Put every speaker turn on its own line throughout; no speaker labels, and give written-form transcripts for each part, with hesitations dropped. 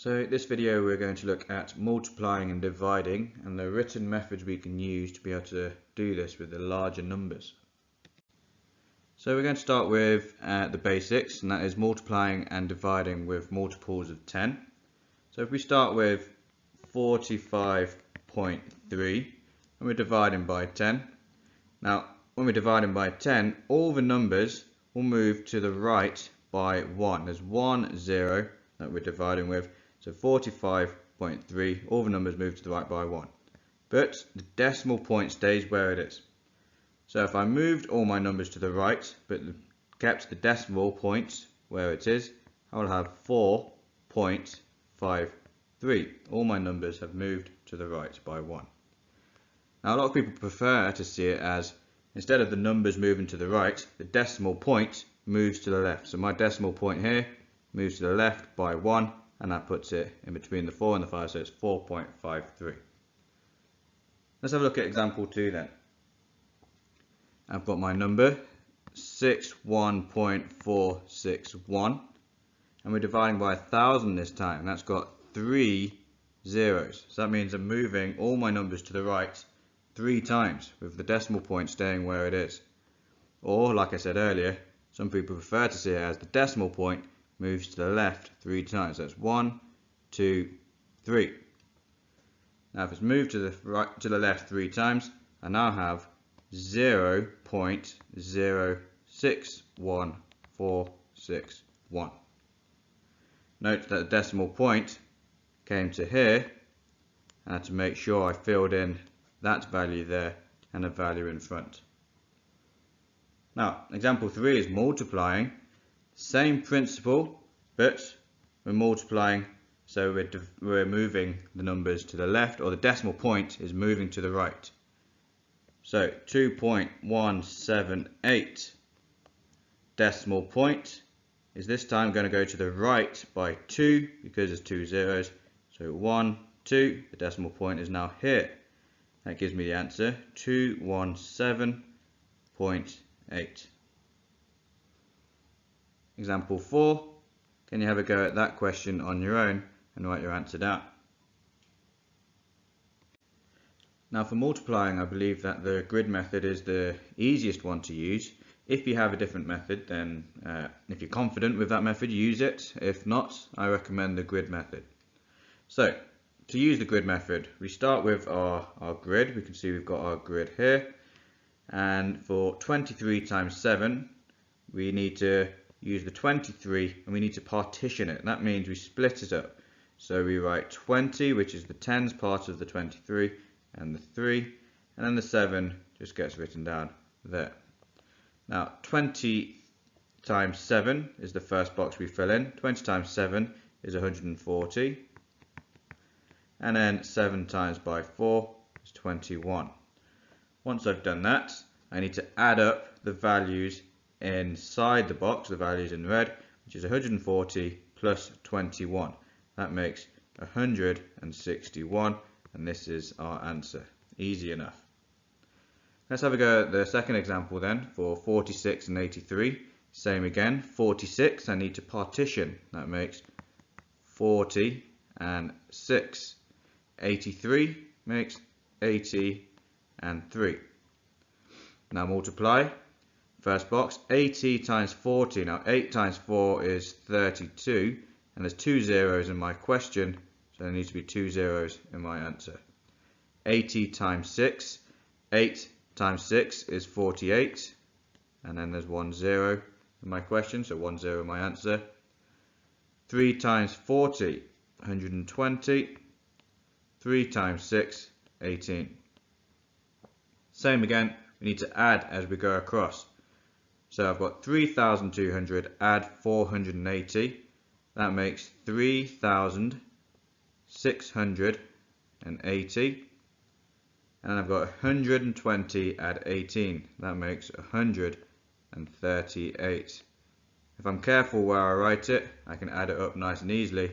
So in this video we're going to look at multiplying and dividing and the written methods we can use to be able to do this with the larger numbers. So we're going to start with the basics, and that is multiplying and dividing with multiples of 10. So if we start with 45.3 and we're dividing by 10. Now when we're dividing by 10, all the numbers will move to the right by 1. There's 1 0 that we're dividing with. So 45.3, all the numbers move to the right by 1. But the decimal point stays where it is. So if I moved all my numbers to the right, but kept the decimal point where it is, I will have 4.53. All my numbers have moved to the right by 1. Now a lot of people prefer to see it as, instead of the numbers moving to the right, the decimal point moves to the left. So my decimal point here moves to the left by 1. And that puts it in between the 4 and the 5, so it's 4.53. Let's have a look at example 2 then. I've got my number 61.461 and we're dividing by 1,000 this time, and that's got 3 zeros. So that means I'm moving all my numbers to the right 3 times with the decimal point staying where it is. Or, like I said earlier, some people prefer to see it as the decimal point moves to the left 3 times. That's 1, 2, 3. Now if it's moved to the right, to the left 3 times, I now have 0.061461. Note that the decimal point came to here, and I had to make sure I filled in that value there and a value in front. Now example 3 is multiplying. Same principle, but we're multiplying, so we're moving the numbers to the left, or the decimal point is moving to the right. So 2.178 decimal point is this time going to go to the right by 2 because there's 2 zeros. So 1, 2, the decimal point is now here. That gives me the answer 217.8. Example 4, can you have a go at that question on your own and write your answer down? Now for multiplying, I believe that the grid method is the easiest one to use. If you have a different method, then if you're confident with that method, use it. If not, I recommend the grid method. So to use the grid method, we start with our grid. We can see we've got our grid here, and for 23 times 7 we need to use the 23 and we need to partition it. That means we split it up. So we write 20, which is the tens part of the 23, and the 3, and then the 7 just gets written down there. Now 20 times 7 is the first box we fill in. 20 times 7 is 140, and then 7 times by 4 is 21. Once I've done that, I need to add up the values inside the box, the values in red, which is 140 plus 21. That makes 161, and this is our answer. Easy enough. Let's have a go at the second example then, for 46 and 83. Same again, 46 I need to partition. That makes 40 and 6. 83 makes 80 and 3. Now multiply. First box, 80 times 40. Now 8 times 4 is 32, and there's 2 zeros in my question, so there needs to be 2 zeros in my answer. 80 times 6, 8 times 6 is 48, and then there's 1 0 in my question, so 1 0 in my answer. 3 times 40, 120. 3 times 6, 18. Same again, we need to add as we go across. So I've got 3,200 add 480, that makes 3,680, and then I've got 120 add 18, that makes 138. If I'm careful where I write it, I can add it up nice and easily,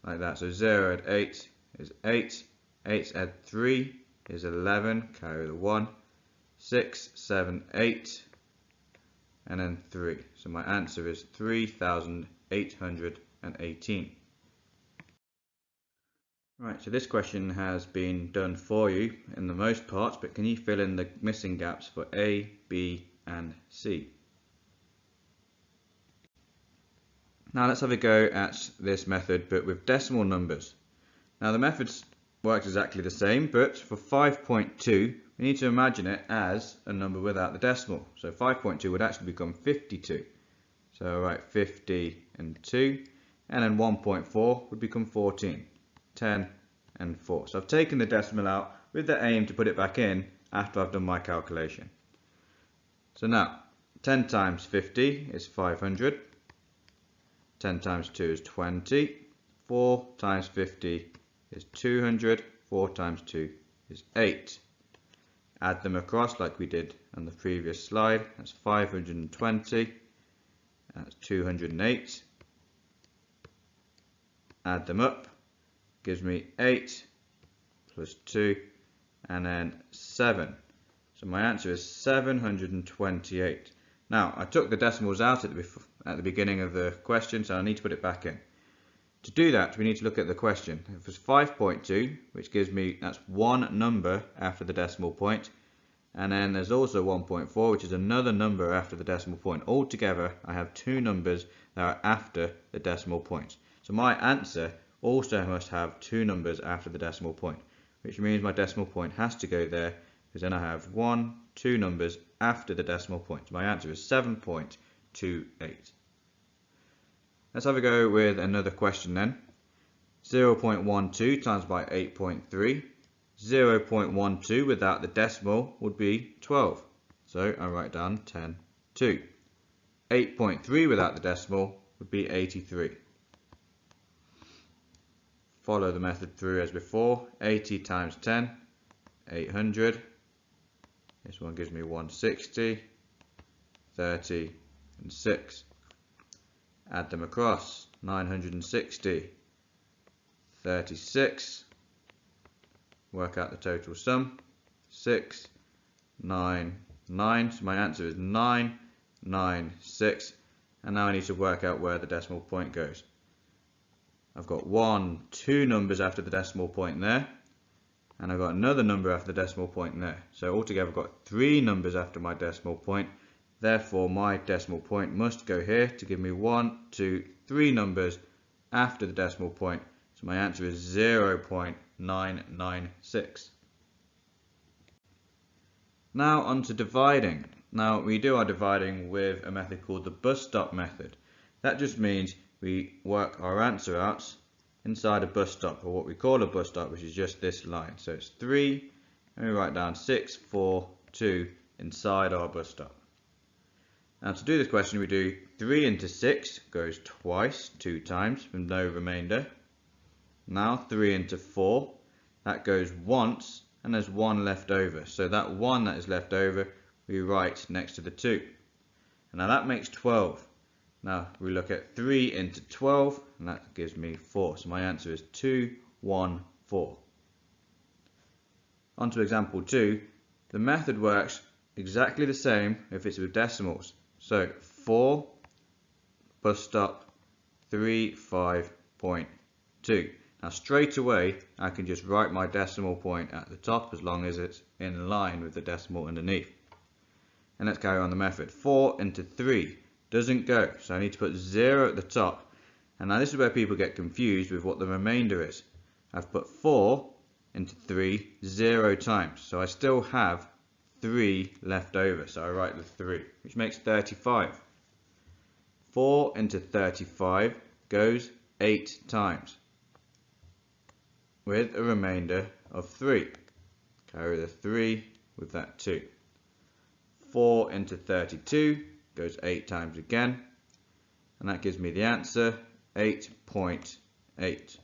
like that. So 0 add 8 is 8, 8 add 3 is 11, carry the 1, 6, 7, 8, and then 3. So my answer is 3,818. Right, so this question has been done for you in the most parts, but can you fill in the missing gaps for A, B and C? Now let's have a go at this method but with decimal numbers. Now the method works exactly the same, but for 5.2 we need to imagine it as a number without the decimal. So 5.2 would actually become 52. So I write 50 and 2, and then 1.4 would become 14. 10 and 4. So I've taken the decimal out with the aim to put it back in after I've done my calculation. So now 10 times 50 is 500, 10 times 2 is 20, 4 times 50 is 200, 4 times 2 is 8. Add them across like we did on the previous slide. That's 520, that's 208. Add them up, gives me 8 plus 2 and then 7. So my answer is 728. Now I took the decimals out at the beginning of the question, so I need to put it back in. To do that we need to look at the question. If it's 5.2, which gives me, that's one number after the decimal point, and then there's also 1.4, which is another number after the decimal point. Altogether I have two numbers that are after the decimal point. So my answer also must have two numbers after the decimal point, which means my decimal point has to go there, because then I have two numbers after the decimal point. My answer is 7.28. Let's have a go with another question then. 0.12 times by 8.3. 0.12 without the decimal would be 12. So I write down 10, 2. 8.3 without the decimal would be 83. Follow the method through as before. 80 times 10, 800. This one gives me 160, 30 and 6. Add them across. 960, 36. Work out the total sum. 6, 9, 9. So my answer is 996. And now I need to work out where the decimal point goes. I've got two numbers after the decimal point there, and I've got another number after the decimal point there. So altogether I've got three numbers after my decimal point. Therefore my decimal point must go here to give me 1, 2, 3 numbers after the decimal point. So my answer is 0.996. Now on to dividing. Now we do our dividing with a method called the bus stop method. That just means we work our answer out inside a bus stop, or what we call a bus stop, which is just this line. So it's 3, and we write down 6, 4, 2 inside our bus stop. Now to do this question we do 3 into 6 goes twice, 2 times, with no remainder. Now 3 into 4, that goes once, and there's 1 left over. So that 1 that is left over we write next to the 2. And now that makes 12. Now we look at 3 into 12, and that gives me 4. So my answer is 214. On to example 2. The method works exactly the same if it's with decimals. So 4 bus stop 35.2. Now straight away I can just write my decimal point at the top as long as it's in line with the decimal underneath. And let's carry on the method. 4 into 3 doesn't go, so I need to put 0 at the top. And now this is where people get confused with what the remainder is. I've put 4 into 3 0 times, so I still have 3 left over, so I write the 3, which makes 35. 4 into 35 goes 8 times, with a remainder of 3. Carry the 3 with that 2. 4 into 32 goes 8 times again, and that gives me the answer 8.8.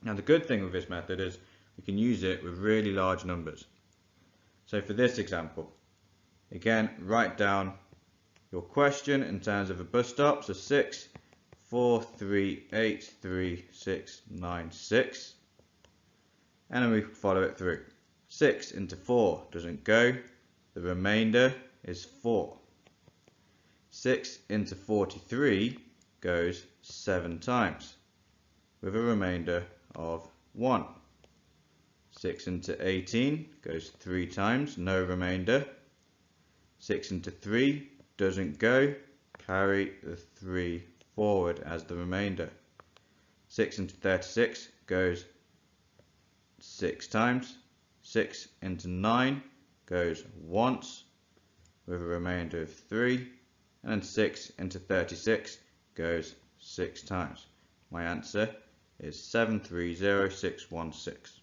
Now the good thing with this method is we can use it with really large numbers. So for this example, again, write down your question in terms of a bus stop. So 6, 4, 3, 8, 3, 6, 9, 6. And then we follow it through. 6 into 4 doesn't go. The remainder is 4. 6 into 43 goes 7 times, with a remainder of 1. 6 into 18 goes 3 times, no remainder. 6 into 3 doesn't go, carry the 3 forward as the remainder. 6 into 36 goes 6 times. 6 into 9 goes once with a remainder of 3, and then 6 into 36 goes 6 times. My answer is 730616.